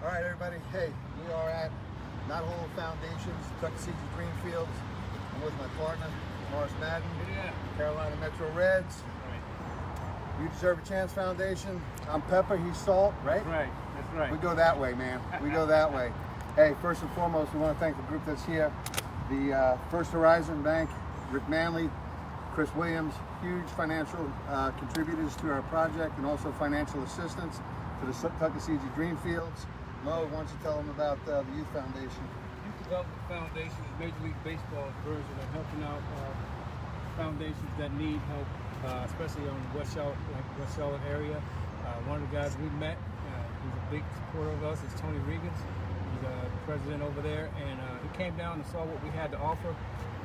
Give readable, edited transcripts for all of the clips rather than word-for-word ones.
All right, everybody. Hey, we are at Not Whole Foundations, Tuckaseegee Greenfields. I'm with my partner, Morris Madden, Carolina Metro Reds. Right. You Deserve a Chance Foundation. I'm Pepper, he's Salt, right? That's right. That's right. We go that way, man. We go that way. Hey, first and foremost, we want to thank the group that's here. The First Horizon Bank, Rick Manley, Chris Williams, huge financial contributors to our project and also financial assistance to the Tuckaseegee Greenfields. Mo, why don't you tell them about the Youth Foundation? Youth Development Foundation is Major League Baseball's version of helping out foundations that need help, especially on the West Charlotte area. One of the guys we met, who's a big supporter of us, is Tony Regans. He's the president over there, and he came down and saw what we had to offer,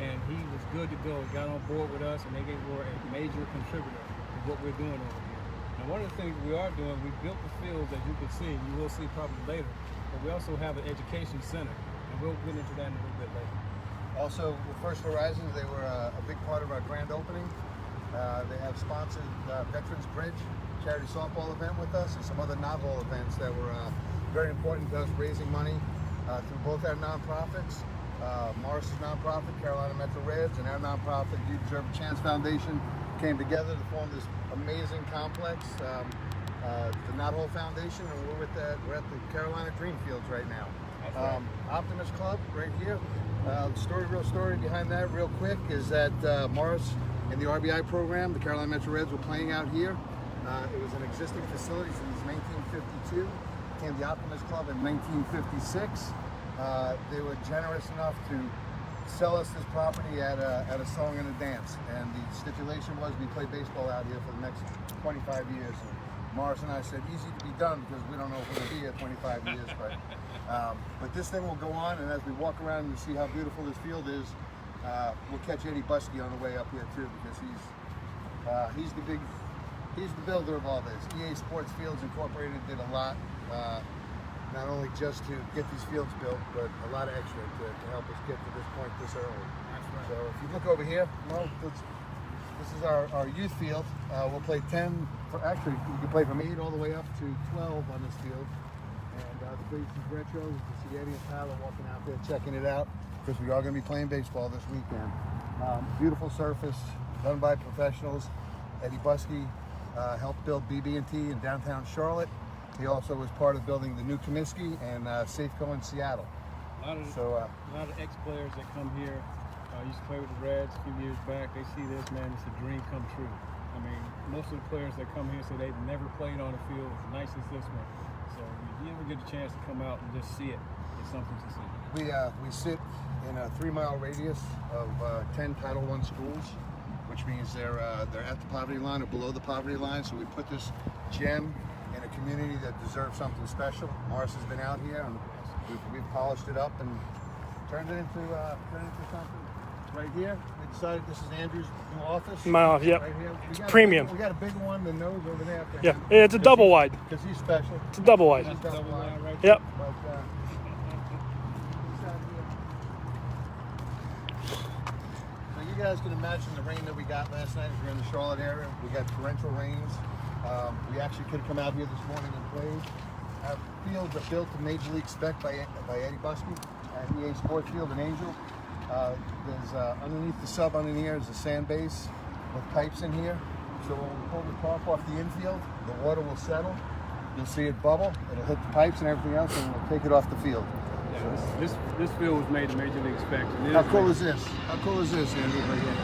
and he was good to go. He got on board with us, and they were a major contributor to what we're doing over here. And one of the things we are doing, we built the fields, as you can see, you will see probably later, but we also have an education center, and we'll get into that in a little bit later. Also, with First Horizons, they were a big part of our grand opening. They have sponsored Veterans Bridge charity softball event with us and some other novel events that were very important to us, raising money through both our nonprofits, Morris's nonprofit, Carolina Metro Reds, and our nonprofit, You Deserve a Chance Foundation, came together to form this amazing complex, the Not Whole Foundation, and we're at the Carolina Greenfields right now. Optimist Club right here. Real story behind that real quick is that Morris in the RBI program, the Carolina Metro Reds were playing out here. It was an existing facility since 1952. Became the Optimist Club in 1956. They were generous enough to sell us this property at a song and a dance, and the stipulation was we play baseball out here for the next 25 years. And Morris and I said, easy to be done, because we don't know if we're going to be here 25 years, but this thing will go on, and as we walk around and see how beautiful this field is, we'll catch Eddie Buskey on the way up here too, because he's the builder of all this. EA Sports Fields Incorporated did a lot, not only just to get these fields built, but a lot of extra to help us get to this point this early. That's right. So if you look over here, well, this is our youth field. We'll play 10, actually you can play from 8 all the way up to 12 on this field. And the place is retro. You can see Eddie and Tyler walking out there checking it out, because we are going to be playing baseball this weekend. Beautiful surface, done by professionals. Eddie Buskey helped build BB&T in downtown Charlotte. He also was part of building the new Tuckaseegee and Safeco in Seattle. A lot of ex-players that come here used to play with the Reds a few years back. They see this, man, it's a dream come true. I mean, most of the players that come here say they've never played on a field as nice as this one. So if you ever get a chance to come out and just see it, it's something to see. We sit in a 3-mile radius of 10 Title I schools, which means they're at the poverty line or below the poverty line. So we put this gem in a community that deserves something special. Morris has been out here, and we've polished it up and turned it into something. Right here, we decided this is Andrew's new office. My office, yep. Right here. It's premium. We got a bigger one than those over there. Yeah, it's a double wide. Because he's special. It's a double wide. He's double wide. Right? Yep. But, so you guys can imagine the rain that we got last night. If you're in the Charlotte area, we got torrential rains. We actually could have come out here this morning and played. Our fields are built to Major League spec by Eddie Buskey at EA Sports Field in Angel. There's underneath the sub here is a sand base with pipes in here. So when we pull the top off the infield, the water will settle. You'll see it bubble. It'll hit the pipes and everything else, and we'll take it off the field. Yeah, this field was made to Major League specs. How cool is this? How cool is this, Andrew, right here?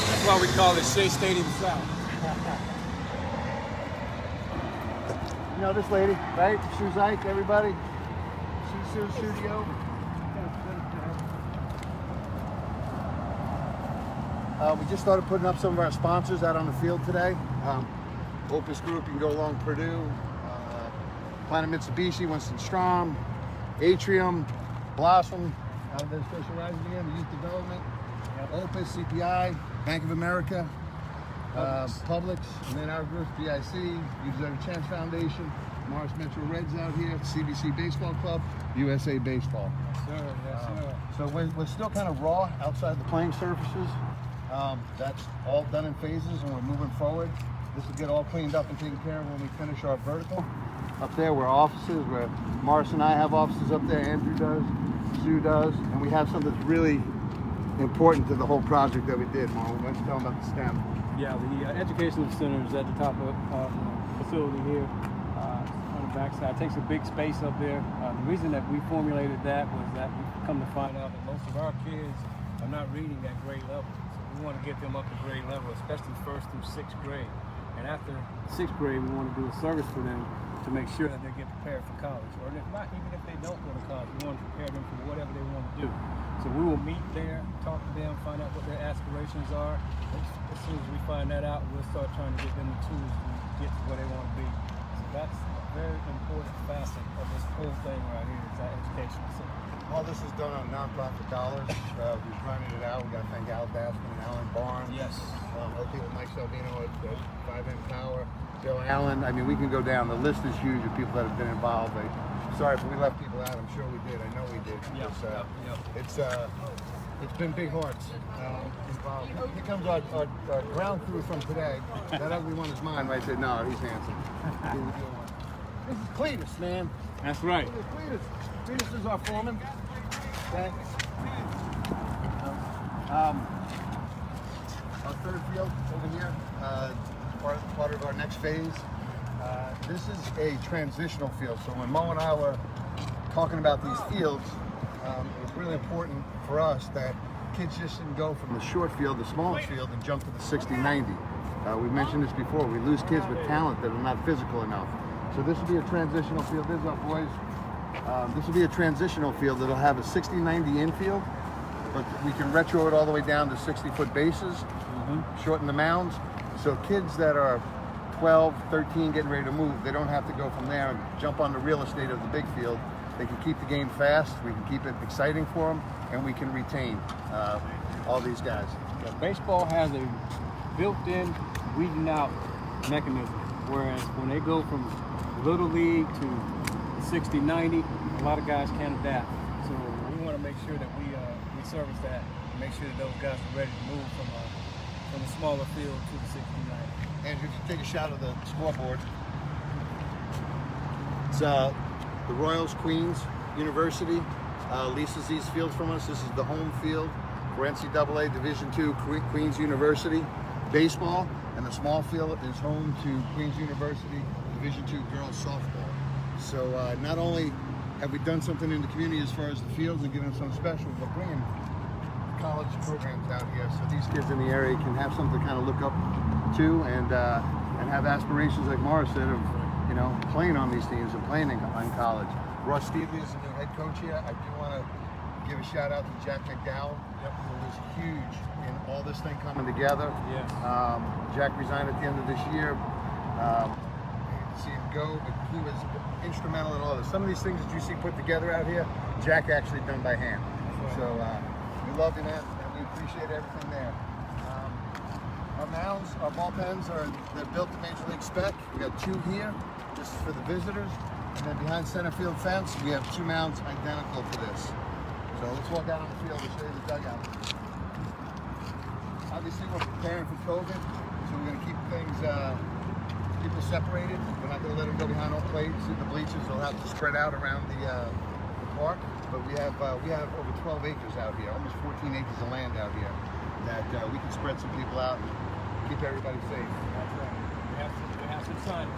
That's why we call it Shea Stadium South. You know this lady, right? Suze Ike, everybody. Sue Studio. We just started putting up some of our sponsors out on the field today. Opus Group, you can go along Purdue, Planet Mitsubishi, Winston Strom, Atrium, Blossom, there's First Horizon again, the Youth Development, Opus, CPI, Bank of America, Publix, and then our group, BIC, You Deserve a Chance Foundation, Morris Metro Reds out here, CBC Baseball Club, USA Baseball. Yes, sir. Yes, sir. So we're still kind of raw outside the playing surfaces. That's all done in phases, and we're moving forward. This will get all cleaned up and taken care of when we finish our vertical. Up there where offices, where Morris and I have offices up there, Andrew does, Sue does, and we have something that's really important to the whole project that we did. Why don't you tell them about the STEM? Yeah, the educational center is at the top of the facility here on the backside. It takes a big space up there. The reason that we formulated that was that we come to find out that most of our kids are not reading at grade level. So we want to get them up to grade level, especially 1st through 6th grade. And after 6th grade, we want to do a service for them to make sure that they get prepared for college. Or if not, even if they don't go to college, we want to prepare them for whatever they want to do. So we will meet there, talk to them, find out what their aspirations are. As soon as we find that out, we'll start trying to get them the tools to get to where they want to be. So that's a very important facet of this whole thing right here, is our educational center. All this is done on nonprofit dollars. We're running it out. We got to thank Al Bassman and Alan Barnes. Yes. Okay, with Mike Salvino at 5M Power. Joe Allen. I mean, we can go down. The list is huge of people that have been involved. Sorry if we left people out. I'm sure we did. I know we did. It's been big hearts involved. Here comes our ground crew from today. That ugly one is mine. I said, no, he's handsome. This is Cletus, man. That's right. Cletus is our foreman. Thanks. Our third field over here, part of our next phase. This is a transitional field. So when Mo and I were talking about these fields, it was really important for us that kids just didn't go from the short field, the smallest field, and jump to the 60-90. We mentioned this before. We lose kids with talent that are not physical enough. So this will be a transitional field. There's our boys. This will be a transitional field that'll have a 60-90 infield, but we can retro it all the way down to 60-foot bases, shorten the mounds. So kids that are 12, 13, getting ready to move, they don't have to go from there and jump on the real estate of the big field. They can keep the game fast, we can keep it exciting for them, and we can retain all these guys. Yeah, baseball has a built-in weeding out mechanism, whereas when they go from Little League to 60-90, a lot of guys can't adapt. So we want to make sure that we service that and make sure that those guys are ready to move from the smaller field to the 60-90. Andrew, if you take a shot of the scoreboard. It's the Royals Queens University leases these fields from us. This is the home field for NCAA Division II Queens University baseball, and the small field is home to Queens University Division II girls softball. So not only have we done something in the community as far as the fields and given them something special, but bringing college programs out here so these kids in the area can have something to kind of look up to and have aspirations, like Morris said, of playing on these teams and playing in college. Ross Stevely is the new head coach here. I do want to give a shout out to Jack McDowell, who was huge in all this thing coming together. Yes. Jack resigned at the end of this year. I hate to see him go, but he was instrumental in all this. Some of these things that you see put together out here, Jack actually done by hand. Right. So we love you, man, and we appreciate everything there. Our mounds, our bullpens they're built to Major League spec. We got 2 here. This is for the visitors. And then behind center field fence, we have 2 mounds identical to this. So let's walk out on the field and show you the dugout. Obviously, we're preparing for COVID, so we're going to keep things, people separated. We're not going to let them go behind all plates. The bleachers will have to spread out around the park. But we have over 12 acres out here, almost 14 acres of land out here that we can spread some people out and keep everybody safe. That's right. We have some signs.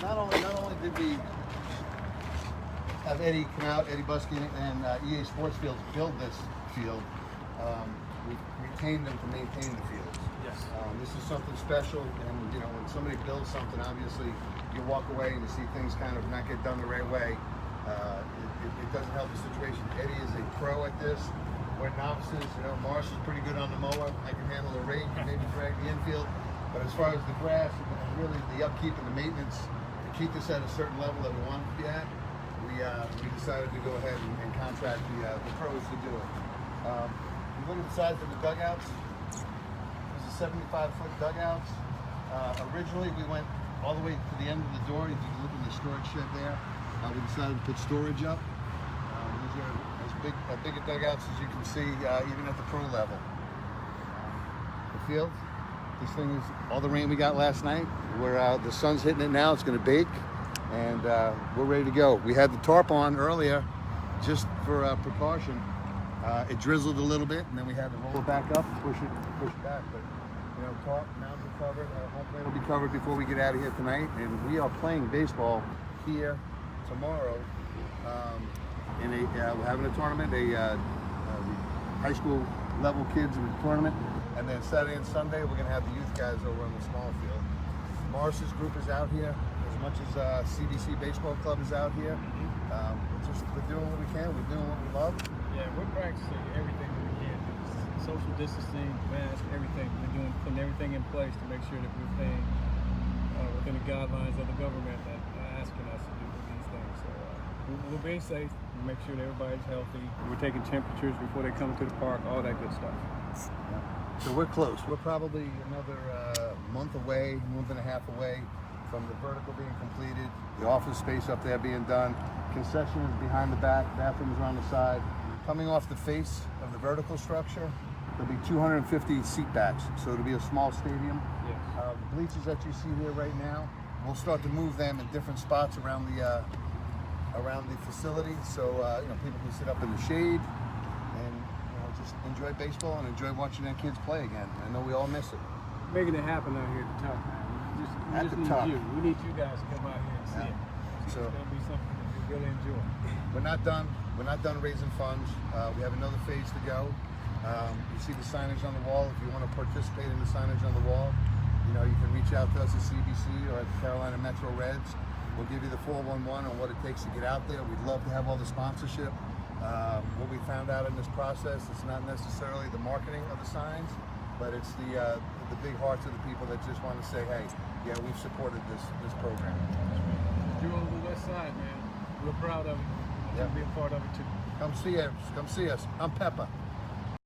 Not only did we have Eddie come out, Eddie Busky and EA Sports Fields build this field, we retained them to maintain the fields. Yes. This is something special, and when somebody builds something, obviously you walk away and you see things kind of not get done the right way. It doesn't help the situation. Eddie is a pro at this. We're novices. Morris is pretty good on the mower. I can handle a rake and maybe drag the infield. But as far as the grass and really the upkeep and the maintenance, to keep this at a certain level that we want it to be at, we decided to go ahead and contract the pros to do it. You look at the size of the dugouts. These are 75-foot dugouts. Originally, we went all the way to the end of the door. If you can look in the storage shed there, we decided to put storage up. These are as bigger dugouts, as you can see, even at the pro level. The field, this thing is all the rain we got last night. The sun's hitting it now. It's going to bake, and we're ready to go. We had the tarp on earlier, just for precaution. It drizzled a little bit, and then we had to roll it back up, push it back. But tarp, mounds are covered. Home plate will be covered before we get out of here tonight, and we are playing baseball here tomorrow. We're having a tournament, high school level kids tournament, and then Saturday and Sunday we're going to have the youth guys over on the small field. Morris's group is out here as much as CBC Baseball Club is out here. We're doing what we can. We're doing what we love. Yeah, we're practicing everything that we can. Social distancing, mask, everything. Putting everything in place to make sure that we're staying within the guidelines of the government that are asking us to do these things. So we're being safe. We make sure that everybody's healthy. We're taking temperatures before they come to the park, all that good stuff. Yeah. So we're close. We're probably another month and a half away from the vertical being completed, the office space up there being done, concession is behind the back, bathrooms are on the side. Coming off the face of the vertical structure, there'll be 250 seat backs, so it'll be a small stadium. Yes. The bleachers that you see here right now, we'll start to move them in different spots around the facility, so people can sit up in the shade and just enjoy baseball and enjoy watching their kids play again. I know we all miss it. Making it happen out here at the top, man. We just need you. We need you guys to come out here and see it. So it's going to be something that you really enjoy. We're not done. We're not done raising funds. We have another phase to go. You see the signage on the wall. If you want to participate in the signage on the wall, you can reach out to us at CBC or at the Carolina Metro Reds. We'll give you the 411 on what it takes to get out there. We'd love to have all the sponsorship. What we found out in this process, it's not necessarily the marketing of the signs, but it's the big hearts of the people that just want to say, hey, yeah, we've supported this program. You're on the west side, man. We're proud of it. We'll be a part of it too. Come see us. I'm Peppa.